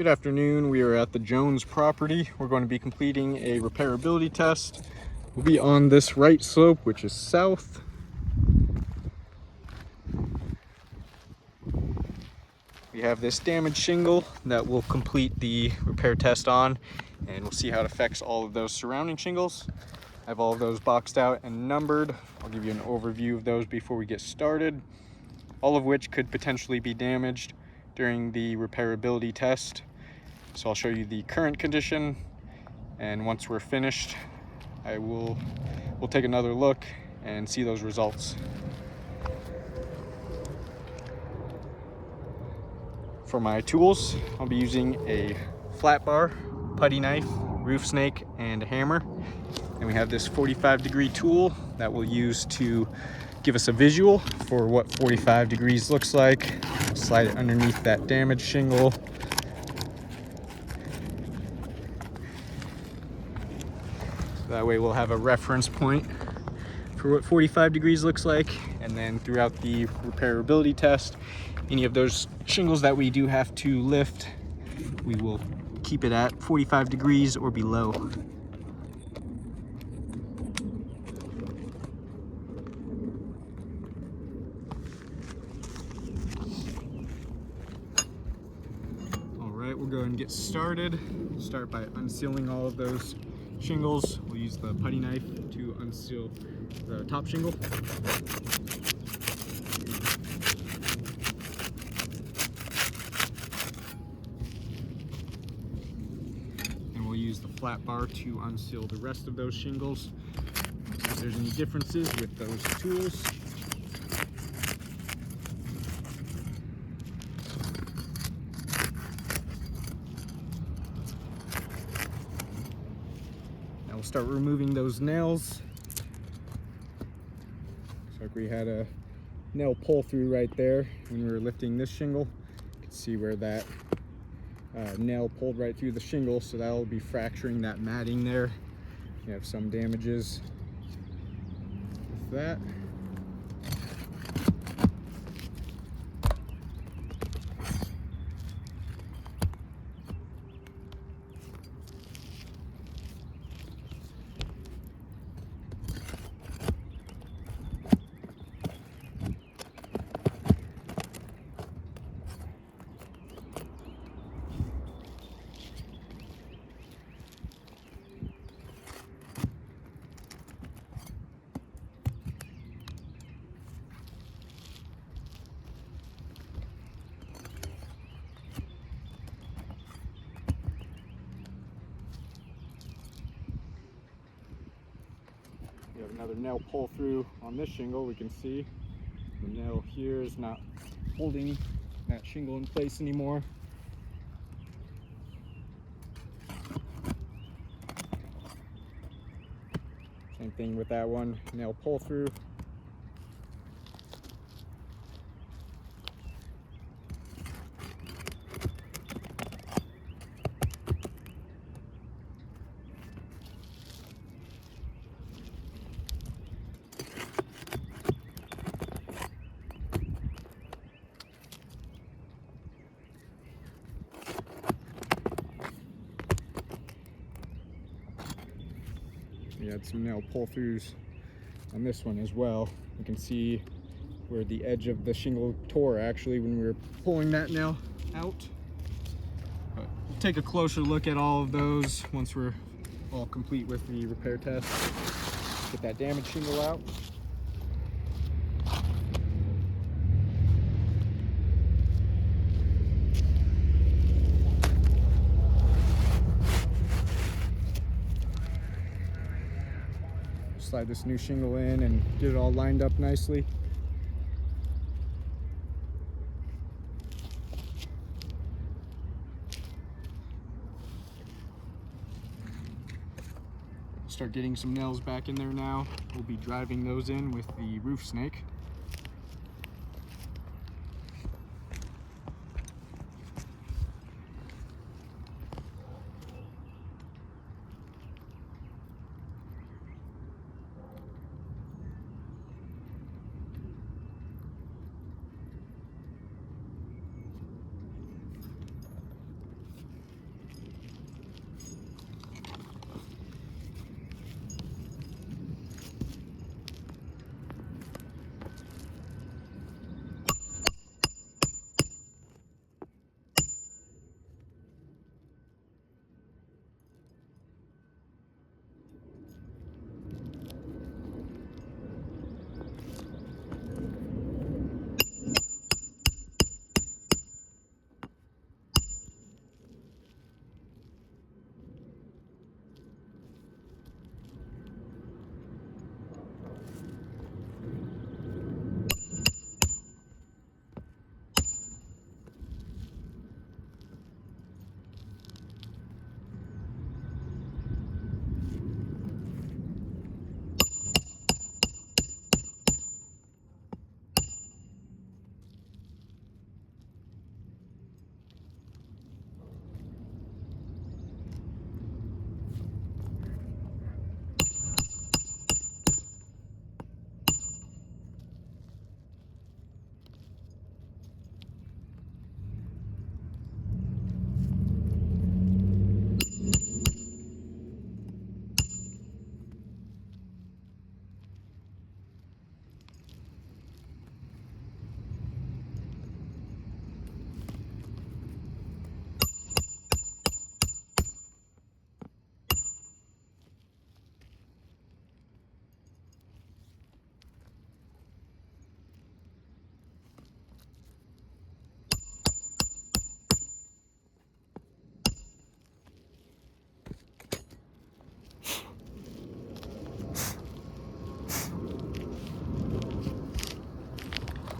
Good afternoon. We are at the Jones property. We're going to be completing a repairability test. We'll be on this right slope, which is south. We have this damaged shingle that we'll complete the repair test on, and we'll see how it affects all of those surrounding shingles. I have all of those boxed out and numbered. I'll give you an overview of those before we get started, all of which could potentially be damaged during the repairability test. So I'll show you the current condition, and once we're finished, we'll take another look and see those results. For my tools, I'll be using a flat bar, putty knife, roof snake, and a hammer. And we have this 45-degree tool that we'll use to give us a visual for what 45 degrees looks like. Slide it underneath that damaged shingle. That way we'll have a reference point for what 45 degrees looks like. And then throughout the repairability test, any of those shingles that we do have to lift, we will keep it at 45 degrees or below. All right, we'll go ahead and get started. We'll start by unsealing all of those shingles. We'll use the putty knife to unseal the top shingle. And we'll use the flat bar to unseal the rest of those shingles. See if there's any differences with those tools. Now we'll start removing those nails. Looks like we had a nail pull through right there when we were lifting this shingle. You can see where that nail pulled right through the shingle, so that will be fracturing that matting there. You have some damages with that. We have another nail pull through on this shingle. We can see the nail here is not holding that shingle in place anymore. Same thing with that one, nail pull through. We had some nail pull-throughs on this one as well. You can see where the edge of the shingle tore actually when we were pulling that nail out. But we'll take a closer look at all of those once we're all complete with the repair test. Get that damaged shingle out. Slide this new shingle in and get it all lined up nicely. Start getting some nails back in there now. We'll be driving those in with the roof snake.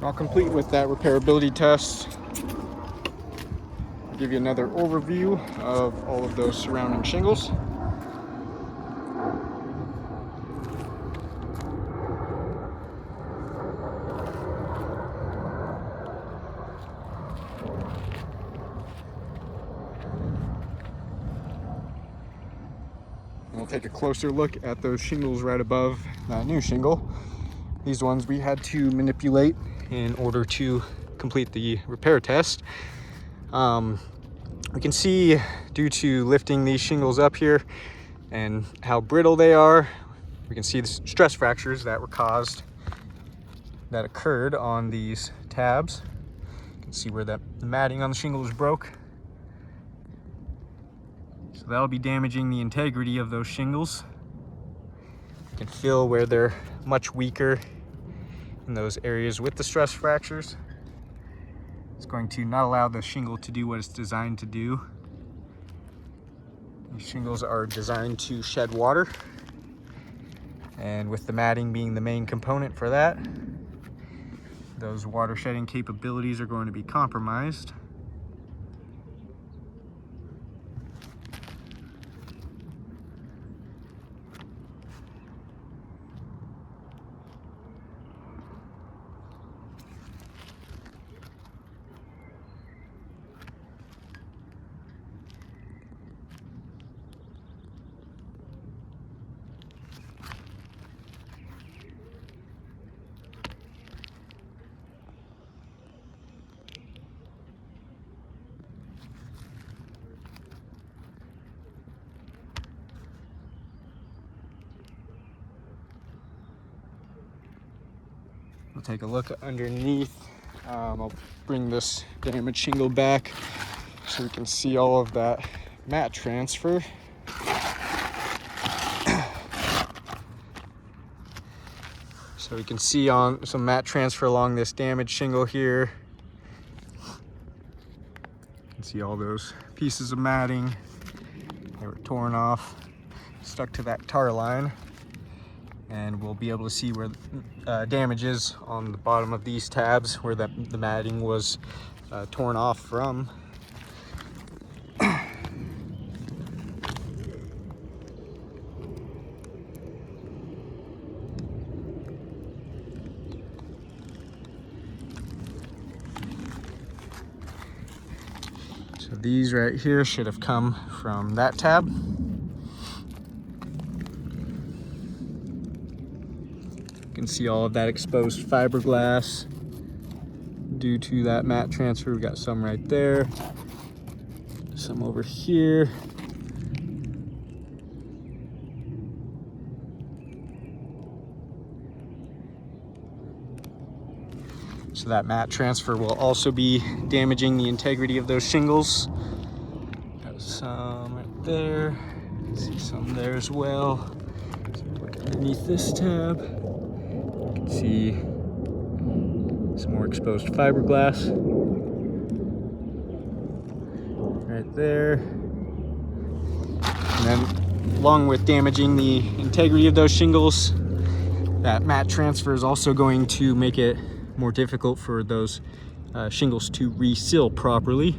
Now, complete with that repairability test, I'll give you another overview of all of those surrounding shingles. We'll take a closer look at those shingles right above that new shingle. These ones we had to manipulate in order to complete the repair test. We can see, due to lifting these shingles up here and how brittle they are, we can see the stress fractures that occurred on these tabs. You can see where the matting on the shingles broke. So that'll be damaging the integrity of those shingles. You can feel where they're much weaker in those areas with the stress fractures. It's going to not allow the shingle to do what it's designed to do. These shingles are designed to shed water, and with the matting being the main component for that, those water shedding capabilities are going to be compromised. We'll take a look underneath. I'll bring this damaged shingle back so we can see all of that mat transfer. So we can see on some mat transfer along this damaged shingle here. You can see all those pieces of matting. They were torn off, stuck to that tar line. And we'll be able to see where damage is on the bottom of these tabs, where the matting was torn off from. So these right here should have come from that tab. You can see all of that exposed fiberglass due to that mat transfer. We got some right there, some over here. So that mat transfer will also be damaging the integrity of those shingles. Got some right there. See some there as well. So look underneath this tab. See some more exposed fiberglass right there. And then, along with damaging the integrity of those shingles, that mat transfer is also going to make it more difficult for those shingles to reseal properly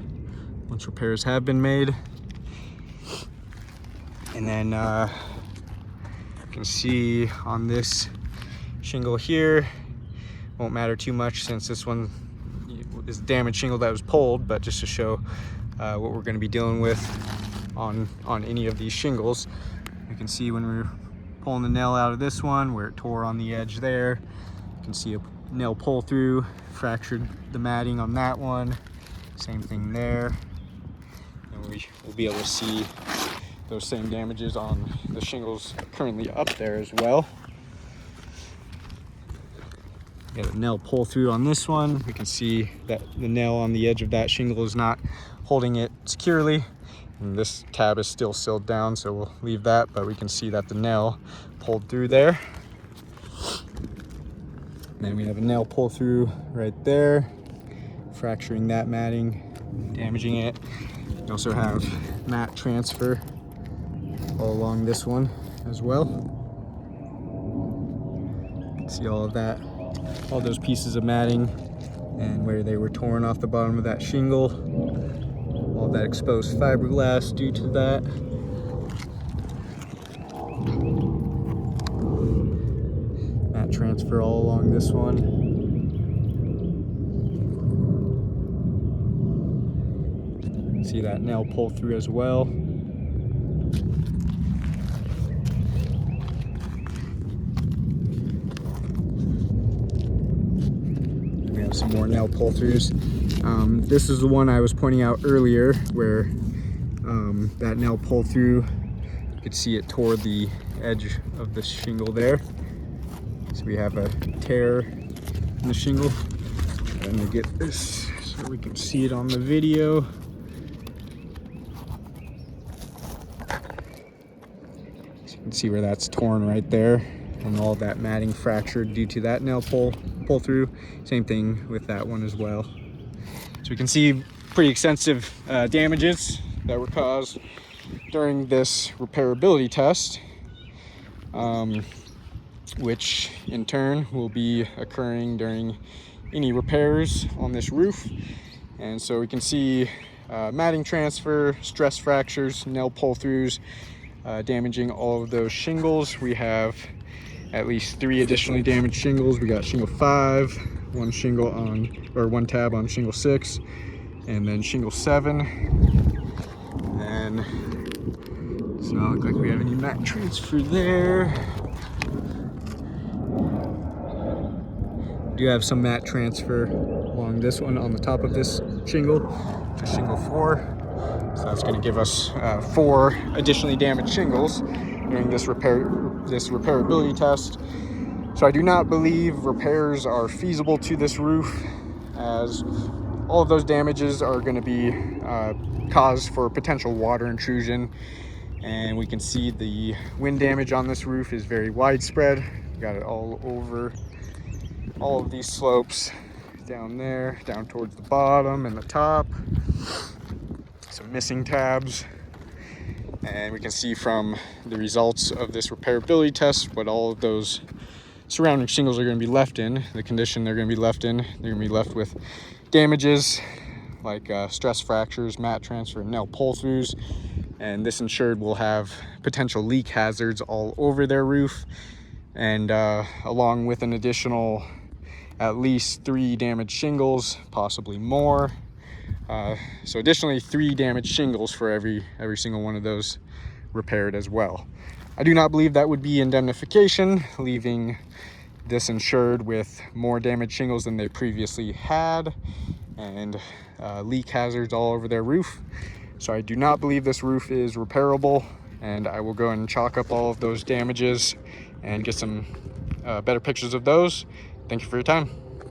once repairs have been made. And then you can see on this shingle here, won't matter too much since this one is a damaged shingle that was pulled, but just to show what we're going to be dealing with on any of these shingles. You can see when we're pulling the nail out of this one where it tore on the edge there. You can see a nail pull through, fractured the matting on that one. Same thing there. And we will be able to see those same damages on the shingles currently up there as well. Got a nail pull through on this one. We can see that the nail on the edge of that shingle is not holding it securely. And this tab is still sealed down, so we'll leave that, but we can see that the nail pulled through there. And then we have a nail pull through right there, fracturing that matting, damaging it. We also have mat transfer all along this one as well. You can see all of that, all those pieces of matting and where they were torn off the bottom of that shingle. All that exposed fiberglass due to that. Mat transfer all along this one. See that nail pull through as well. We have some more nail pull throughs. This is the one I was pointing out earlier where that nail pull through, you could see it tore the edge of the shingle there. So we have a tear in the shingle. Let me get this so we can see it on the video. So you can see where that's torn right there, and all that matting fractured due to that nail pull through. Same thing with that one as well. So we can see pretty extensive damages that were caused during this repairability test, which in turn will be occurring during any repairs on this roof. And so we can see matting transfer, stress fractures, nail pull throughs, damaging all of those shingles. We have at least 3 additionally damaged shingles. We got shingle 5, one tab on shingle 6, and then shingle 7. And does not look like we have any mat transfer there. We do have some mat transfer along this one on the top of this shingle, which is shingle 4. So that's going to give us 4 additionally damaged shingles during this repairability test. So I do not believe repairs are feasible to this roof, as all of those damages are going to be cause for potential water intrusion. And we can see the wind damage on this roof is very widespread. We got it all over all of these slopes, down there, down towards the bottom and the top. Some missing tabs. And we can see from the results of this repairability test what all of those surrounding shingles are going to be left in, the condition they're going to be left in. They're going to be left with damages like stress fractures, mat transfer, and nail pull throughs. And this insured will have potential leak hazards all over their roof, and along with an additional at least 3 damaged shingles, possibly more. So additionally 3 damaged shingles for every single one of those repaired as well. I do not believe that would be indemnification, leaving this insured with more damaged shingles than they previously had, and leak hazards all over their roof. So I do not believe this roof is repairable, and I will go and chalk up all of those damages and get some better pictures of those. Thank you for your time.